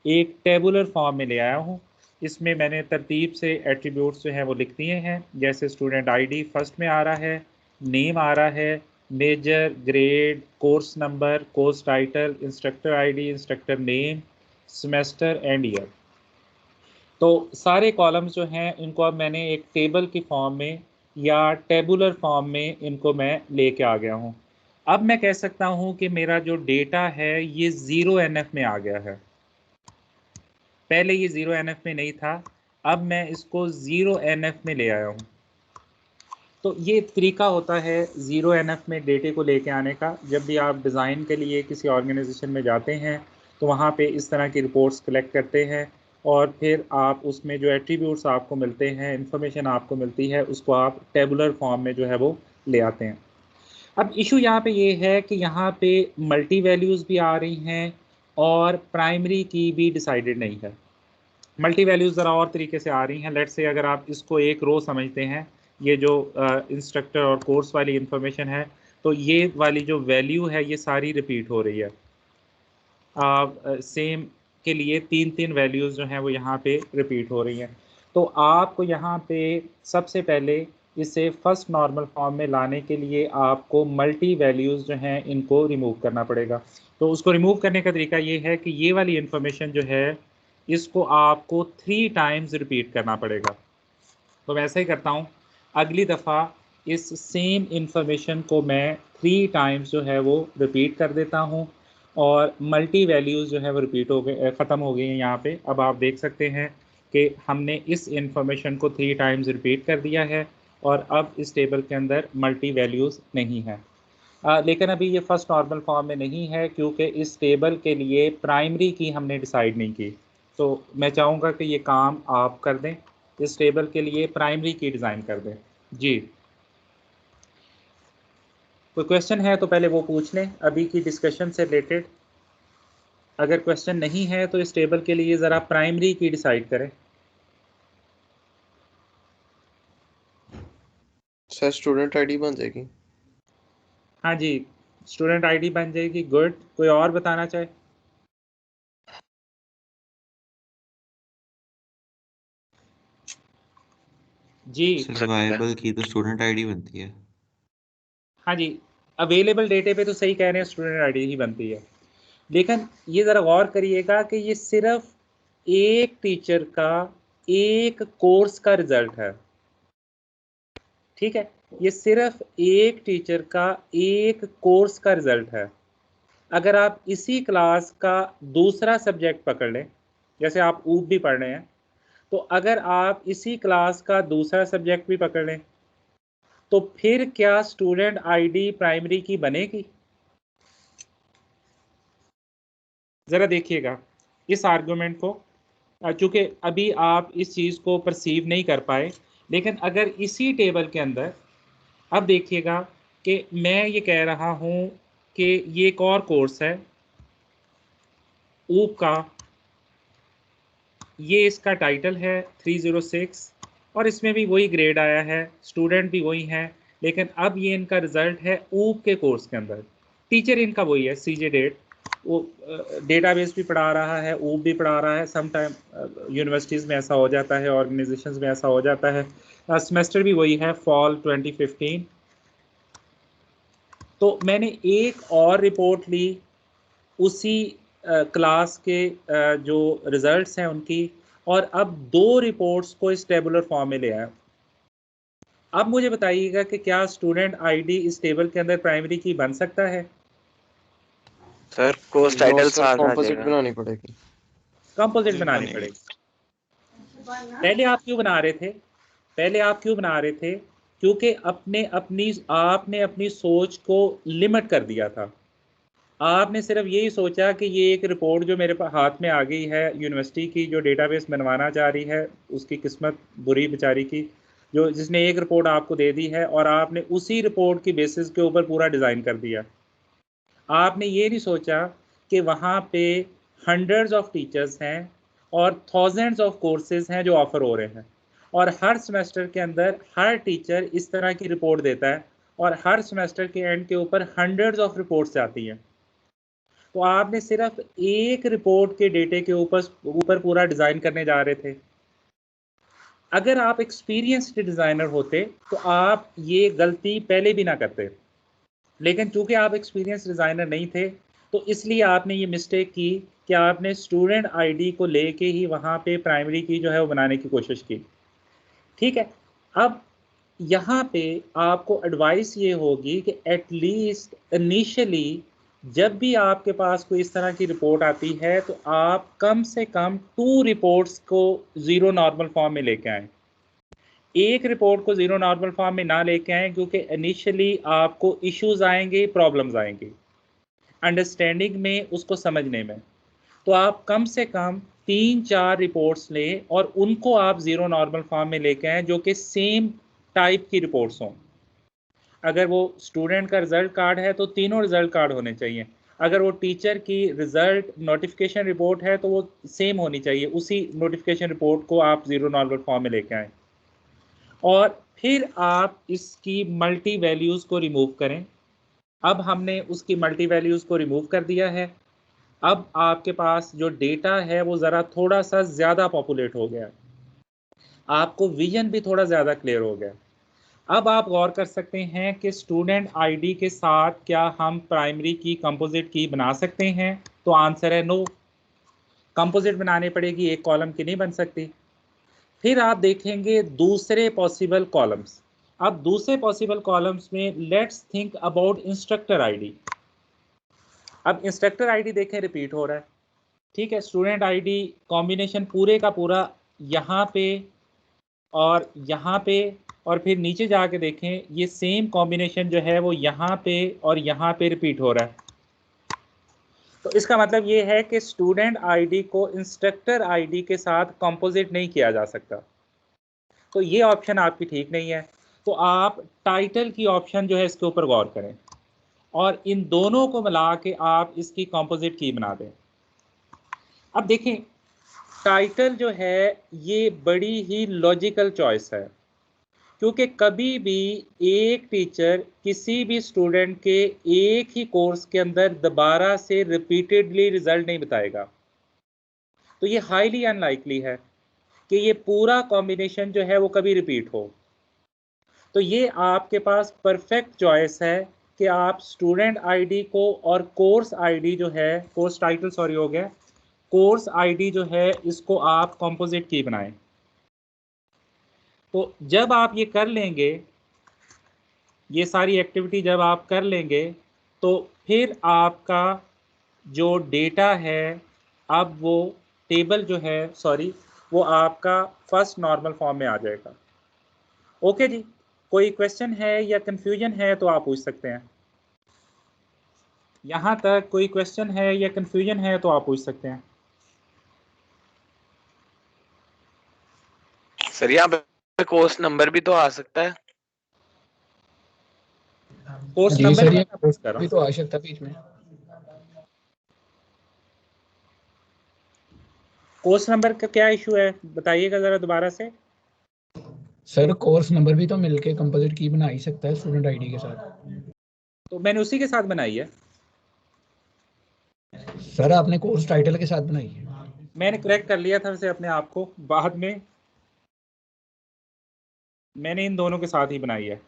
एक टेबुलर फॉर्म में ले आया हूँ। इसमें मैंने तरतीब से एट्रीब्यूट्स जो हैं वो लिख दिए हैं, जैसे स्टूडेंट आईडी फर्स्ट में आ रहा है, नेम आ रहा है, major, grade, course number, course title, instructor ID, instructor name, semester and year. तो सारे कॉलम्स जो हैं इनको अब मैंने एक टेबल की फॉर्म में या टेबुलर फॉर्म में इनको मैं लेके आ गया हूँ। अब मैं कह सकता हूँ कि मेरा जो डेटा है ये 0NF में आ गया है। पहले ये 0NF में नहीं था, अब मैं इसको 0NF में ले आया हूँ। तो ये तरीका होता है 0NF में डेटे को लेके आने का। जब भी आप डिज़ाइन के लिए किसी ऑर्गेनाइजेशन में जाते हैं तो वहाँ पे इस तरह की रिपोर्ट्स कलेक्ट करते हैं और फिर आप उसमें जो एट्रीब्यूट्स आपको मिलते हैं, इंफॉर्मेशन आपको मिलती है, उसको आप टेबुलर फॉर्म में जो है वो ले आते हैं। अब इशू यहाँ पे ये है कि यहाँ पे मल्टी वैल्यूज़ भी आ रही हैं और प्राइमरी की भी डिसाइडेड नहीं है। मल्टी वैल्यूज़ ज़रा और तरीके से आ रही हैं। लेट्स से अगर आप इसको एक रो समझते हैं, ये जो इंस्ट्रक्टर और कोर्स वाली इंफॉर्मेशन है, तो ये वाली जो वैल्यू है ये सारी रिपीट हो रही है। सेम के लिए 3 वैल्यूज़ जो हैं वो यहाँ पे रिपीट हो रही हैं। तो आपको यहाँ पे सबसे पहले इसे फर्स्ट नॉर्मल फॉर्म में लाने के लिए आपको मल्टी वैल्यूज़ जो हैं इनको रिमूव करना पड़ेगा। तो उसको रिमूव करने का तरीका ये है कि ये वाली इंफॉर्मेशन जो है इसको आपको 3 टाइम्स रिपीट करना पड़ेगा। तो मैं ऐसा ही करता हूँ, अगली दफ़ा इस सेम इंफॉर्मेशन को मैं 3 टाइम्स जो है वो रिपीट कर देता हूँ और मल्टी वैल्यूज़ जो है वो रिपीट हो गए, ख़त्म हो गई हैं यहाँ पे। अब आप देख सकते हैं कि हमने इस इंफॉर्मेशन को 3 टाइम्स रिपीट कर दिया है और अब इस टेबल के अंदर मल्टी वैल्यूज़ नहीं है। लेकिन अभी ये फर्स्ट नॉर्मल फॉर्म में नहीं है क्योंकि इस टेबल के लिए प्राइमरी की हमने डिसाइड नहीं की। तो मैं चाहूँगा कि ये काम आप कर दें, इस टेबल के लिए प्राइमरी की डिज़ाइन कर दें। जी, कोई क्वेश्चन है तो पहले वो पूछ लें अभी की डिस्कशन से रिलेटेड। अगर क्वेश्चन नहीं है तो इस टेबल के लिए ज़रा प्राइमरी की डिसाइड करें। सर स्टूडेंट आईडी बन जाएगी। हाँ जी, स्टूडेंट आईडी बन जाएगी। गुड, कोई और बताना चाहे? जी सर्वाइवल की तो स्टूडेंट आईडी बनती है। हाँ जी, अवेलेबल डेटे पे तो सही कह रहे हैं, स्टूडेंट आईडी ही बनती है। लेकिन ये ज़रा गौर करिएगा कि ये सिर्फ एक टीचर का एक कोर्स का रिजल्ट है। ठीक है, ये सिर्फ एक टीचर का एक कोर्स का रिजल्ट है। अगर आप इसी क्लास का दूसरा सब्जेक्ट पकड़ लें, जैसे आप ऊप भी पढ़ रहे हैं, तो अगर आप इसी क्लास का दूसरा सब्जेक्ट भी पकड़ लें तो फिर क्या स्टूडेंट आईडी प्राइमरी की बनेगी? ज़रा देखिएगा इस आर्गुमेंट को, चूँकि अभी आप इस चीज़ को परसीव नहीं कर पाए, लेकिन अगर इसी टेबल के अंदर अब देखिएगा कि मैं ये कह रहा हूँ कि ये एक और कोर्स है ऊप का, ये इसका टाइटल है 306 और इसमें भी वही ग्रेड आया है, स्टूडेंट भी वही हैं, लेकिन अब ये इनका रिज़ल्ट है ऊप के कोर्स के अंदर। टीचर इनका वही है, CJ डेट, वो डेटाबेस भी पढ़ा रहा है, ऊप भी पढ़ा रहा है। सम टाइम यूनिवर्सिटीज़ में ऐसा हो जाता है, ऑर्गेनाइजेशंस में ऐसा हो जाता है। सेमेस्टर भी वही है, फॉल 2015। तो मैंने एक और रिपोर्ट ली उसी क्लास के जो रिजल्ट्स हैं उनकी, और अब 2 रिपोर्ट्स को इस टेबुलर फॉर्म में ले आया। अब मुझे बताइएगा कि क्या स्टूडेंट आईडी इस टेबल के अंदर प्राइमरी की बन सकता है? सर कोर्स टाइटल साथ आ कॉम्पोजिट जाएगा। बनानी पड़ेगी। कंपोजिट जी, बनानी बनेगी। पड़ेगी। पहले आप क्यों बना रहे थे? पहले आप क्यों बना रहे थे? क्योंकि आपने अपनी सोच को लिमिट कर दिया था। आपने सिर्फ यही सोचा कि ये एक रिपोर्ट जो मेरे हाथ में आ गई है यूनिवर्सिटी की, जो डेटाबेस बनवाना चाह रही है, उसकी किस्मत बुरी बेचारी की, जो जिसने एक रिपोर्ट आपको दे दी है और आपने उसी रिपोर्ट की बेसिस के ऊपर पूरा डिज़ाइन कर दिया। आपने ये नहीं सोचा कि वहाँ पे हंड्रेड्स ऑफ टीचर्स हैं और थाउजेंड्स ऑफ कोर्सेज हैं जो ऑफ़र हो रहे हैं, और हर सेमेस्टर के अंदर हर टीचर इस तरह की रिपोर्ट देता है, और हर सेमेस्टर के एंड के ऊपर हंड्रेड्स ऑफ रिपोर्ट्स आती हैं। तो आपने सिर्फ एक रिपोर्ट के डेटे के ऊपर पूरा डिज़ाइन करने जा रहे थे। अगर आप एक्सपीरियंस्ड डिज़ाइनर होते तो आप ये गलती पहले भी ना करते, लेकिन चूंकि आप एक्सपीरियंस डिज़ाइनर नहीं थे तो इसलिए आपने ये मिस्टेक की कि आपने स्टूडेंट आईडी को लेके ही वहाँ पे प्राइमरी की जो है वो बनाने की कोशिश की। ठीक है, अब यहाँ पे आपको एडवाइस ये होगी कि एटलीस्ट इनिशियली जब भी आपके पास कोई इस तरह की रिपोर्ट आती है तो आप कम से कम 2 रिपोर्ट्स को ज़ीरो नॉर्मल फॉर्म में लेके आएँ। एक रिपोर्ट को ज़ीरो नॉर्मल फॉर्म में ना लेके आएँ, क्योंकि इनिशियली आपको इश्यूज़ आएंगे, प्रॉब्लम्स आएंगी अंडरस्टैंडिंग में, उसको समझने में। तो आप कम से कम 3-4 रिपोर्ट्स लें और उनको आप ज़ीरो नॉर्मल फॉर्म में लेके आएँ जो कि सेम टाइप की रिपोर्ट्स हों। अगर वो स्टूडेंट का रिज़ल्ट कार्ड है तो तीनों रिज़ल्ट कार्ड होने चाहिए। अगर वो टीचर की रिज़ल्ट नोटिफिकेशन रिपोर्ट है तो वो सेम होनी चाहिए, उसी नोटिफिकेशन रिपोर्ट को आप ज़ीरो नॉर्मल फॉर्म में लेके आएँ। और फिर आप इसकी मल्टी वैल्यूज़ को रिमूव करें। अब हमने उसकी मल्टी वैल्यूज़ को रिमूव कर दिया है। अब आपके पास जो डेटा है वो ज़रा थोड़ा सा ज़्यादा पॉपुलेट हो गया, आपको विजन भी थोड़ा ज़्यादा क्लियर हो गया। अब आप गौर कर सकते हैं कि स्टूडेंट आईडी के साथ क्या हम प्राइमरी की कंपोजिट की बना सकते हैं? तो आंसर है नो, कंपोजिट बनानी पड़ेगी, एक कॉलम की नहीं बन सकती। फिर आप देखेंगे दूसरे पॉसिबल कॉलम्स। अब दूसरे पॉसिबल कॉलम्स में let's think about instructor ID. अब इंस्ट्रक्टर आईडी देखें रिपीट हो रहा है। ठीक है, स्टूडेंट आईडी कॉम्बिनेशन पूरे का पूरा यहाँ पे और यहाँ पे, और फिर नीचे जाके देखें ये सेम कॉम्बिनेशन जो है वो यहाँ पे और यहाँ पे रिपीट हो रहा है। तो इसका मतलब ये है कि स्टूडेंट आईडी को इंस्ट्रक्टर आईडी के साथ कंपोजिट नहीं किया जा सकता। तो ये ऑप्शन आपकी ठीक नहीं है। तो आप टाइटल की ऑप्शन जो है इसके ऊपर गौर करें और इन दोनों को मिला के आप इसकी कंपोजिट की बना दें। अब देखें, टाइटल जो है ये बड़ी ही लॉजिकल चॉइस है, क्योंकि कभी भी एक टीचर किसी भी स्टूडेंट के एक ही कोर्स के अंदर दोबारा से रिपीटेडली रिजल्ट नहीं बताएगा। तो ये हाईली अनलाइकली है कि ये पूरा कॉम्बिनेशन जो है वो कभी रिपीट हो। तो ये आपके पास परफेक्ट चॉइस है कि आप स्टूडेंट आईडी को और कोर्स आईडी जो है, कोर्स टाइटल सॉरी हो गया, कोर्स आईडी जो है इसको आप कंपोजिट की बनाएं। तो जब आप ये कर लेंगे, ये सारी एक्टिविटी जब आप कर लेंगे, तो फिर आपका जो डेटा है, अब वो टेबल जो है सॉरी वो आपका फर्स्ट नॉर्मल फॉर्म में आ जाएगा। ओके जी, कोई क्वेश्चन है या कंफ्यूजन है तो आप पूछ सकते हैं। यहाँ तक कोई क्वेश्चन है या कंफ्यूजन है तो आप पूछ सकते हैं। सर यहाँ पे कोर्स नंबर भी तो आ सकता है। कोर्स जी नंबर सर, ये पूछ कर रहा भी हूँ। तो आ सकता है बीच में। कोर्स नंबर का क्या इशू है बताइएगा ज़रा दोबारा से। सर कोर्स नंबर भी तो मिलके कंपोजिट की बना ही सकता है स्टूडेंट आईडी के साथ। तो मैंने उसी के साथ बनाई है। सर आपने कोर्स टाइटल के साथ बनाई है। मैंने करेक्ट कर लिया था वैसे अपने आप को, बाद में मैंने इन दोनों के साथ ही बनाई है,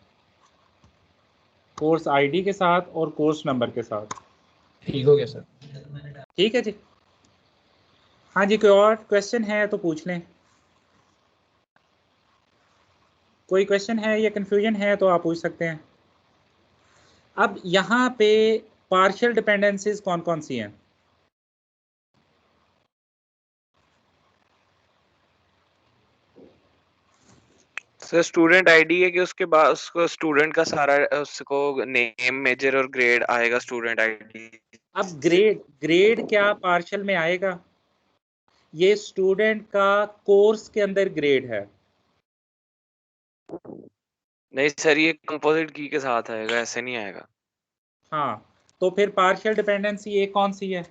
कोर्स आईडी के साथ और कोर्स नंबर के साथ। ठीक हो गया सर। ठीक है जी। हाँ जी, कोई और क्वेश्चन है तो पूछ लें। कोई क्वेश्चन है या कंफ्यूजन है तो आप पूछ सकते हैं। अब यहाँ पे पार्शियल डिपेंडेंसीज कौन कौन सी हैं? सर स्टूडेंट आईडी है कि उसके बाद उसको स्टूडेंट का सारा उसको नेम मेजर और ग्रेड आएगा स्टूडेंट आईडी। अब ग्रेड क्या पार्शियल में आएगा? ये स्टूडेंट का कोर्स के अंदर ग्रेड है। नहीं सर, ये कंपोजिट की के साथ आएगा, ऐसे नहीं आएगा। हाँ, तो फिर पार्शियल डिपेंडेंसी ये कौन सी है?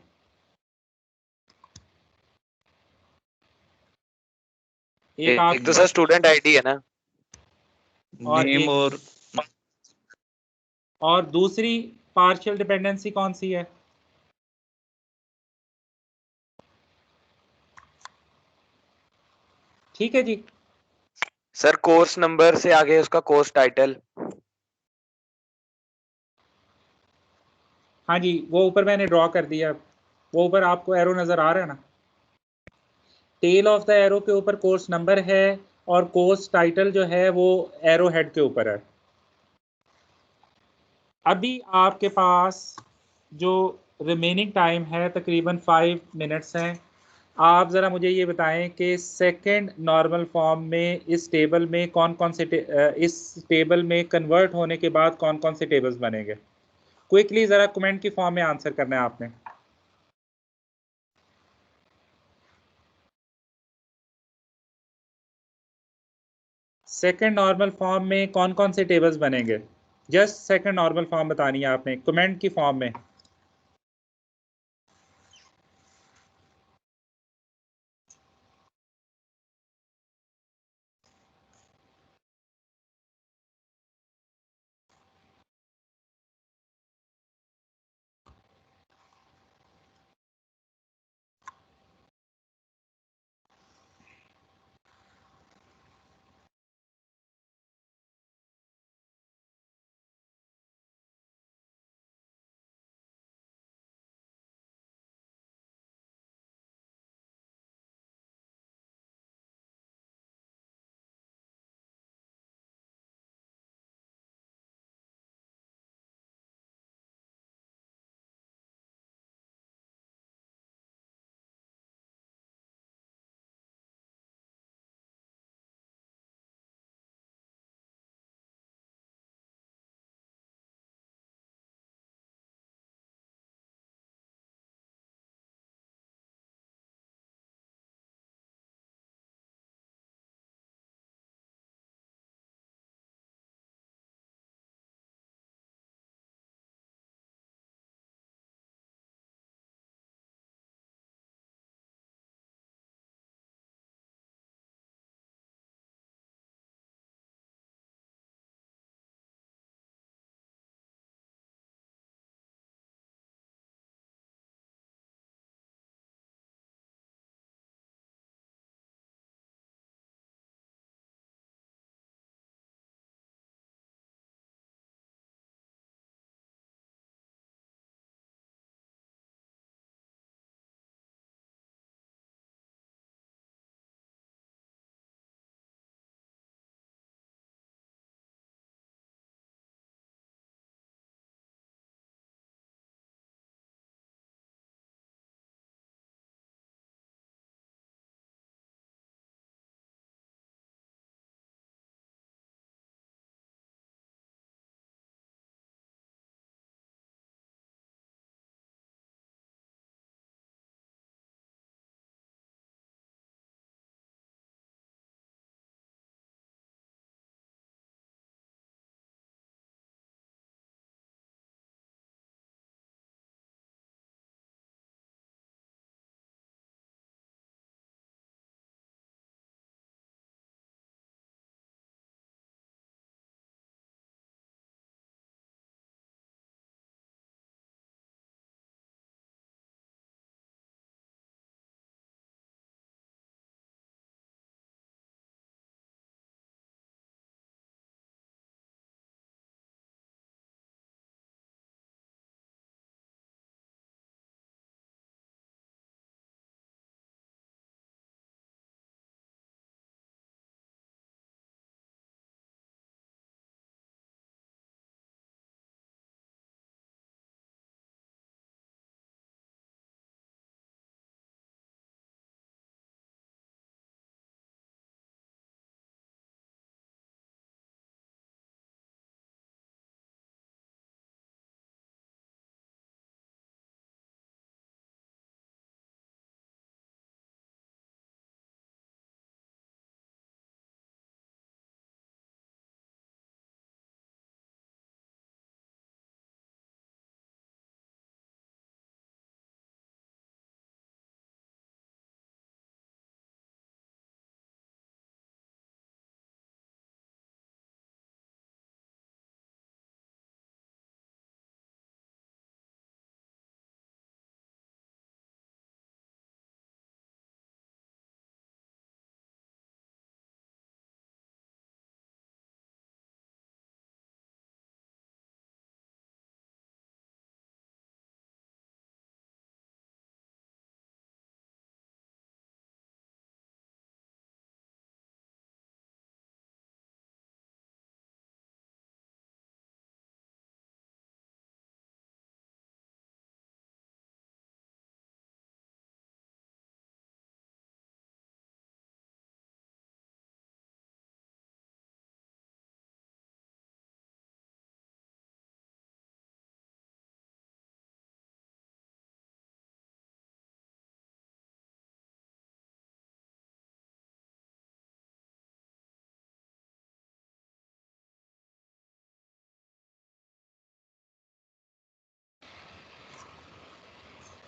एक आप एक तो सर स्टूडेंट आईडी है ना, और नेम एक और दूसरी पार्शियल डिपेंडेंसी कौन सी है? ठीक है जी। सर कोर्स नंबर से आगे उसका कोर्स टाइटल। हाँ जी, वो ऊपर मैंने ड्रॉ कर दिया, वो ऊपर आपको एरो नज़र आ रहा है ना? टेल ऑफ द एरो के ऊपर कोर्स नंबर है और कोर्स टाइटल जो है वो एरो हेड के ऊपर है। अभी आपके पास जो रिमेनिंग टाइम है तकरीबन 5 मिनट्स हैं। आप ज़रा मुझे ये बताएं कि सेकंड नॉर्मल फॉर्म में इस टेबल में कौन कौन से इस टेबल में कन्वर्ट होने के बाद कौन कौन से टेबल्स बनेंगे? क्विकली ज़रा कमेंट की फॉर्म में आंसर करना है आपने। सेकंड नॉर्मल फॉर्म में कौन कौन से टेबल्स बनेंगे? जस्ट सेकंड नॉर्मल फॉर्म बतानी है आपने कमेंट की फॉर्म में।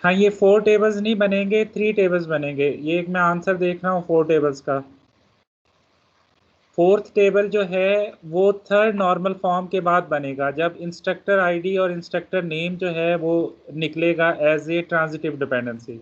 हाँ, ये 4 टेबल्स नहीं बनेंगे, 3 टेबल्स बनेंगे। ये एक मैं आंसर देख रहा हूँ 4 टेबल्स का। 4th टेबल जो है वो थर्ड नॉर्मल फॉर्म के बाद बनेगा, जब इंस्ट्रक्टर आईडी और इंस्ट्रक्टर नेम जो है वो निकलेगा एज ए ट्रांजिटिव डिपेंडेंसी।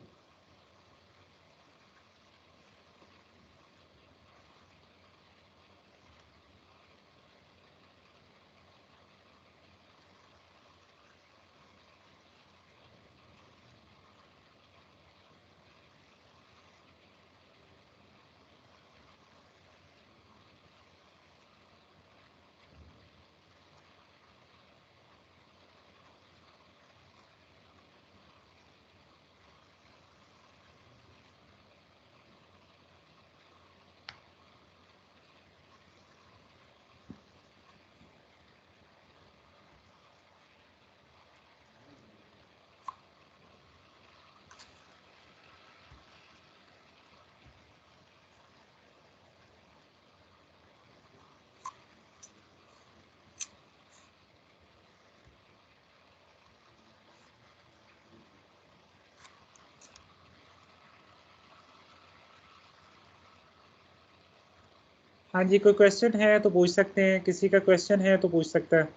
हाँ जी, कोई क्वेश्चन है तो पूछ सकते हैं, किसी का क्वेश्चन है तो पूछ सकता है।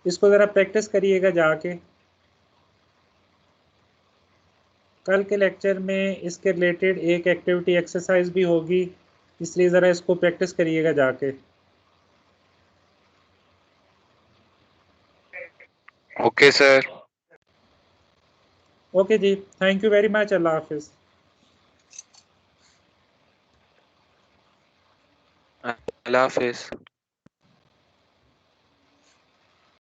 इसको ज़रा प्रैक्टिस करिएगा जाके, कल के लेक्चर में इसके रिलेटेड एक एक्टिविटी एक्सरसाइज भी होगी, इसलिए ज़रा इसको प्रैक्टिस करिएगा जाके। Okay sir. ओके जी, थैंक यू वेरी मच। अल्लाह हाफिज़। अल्लाह हाफिज।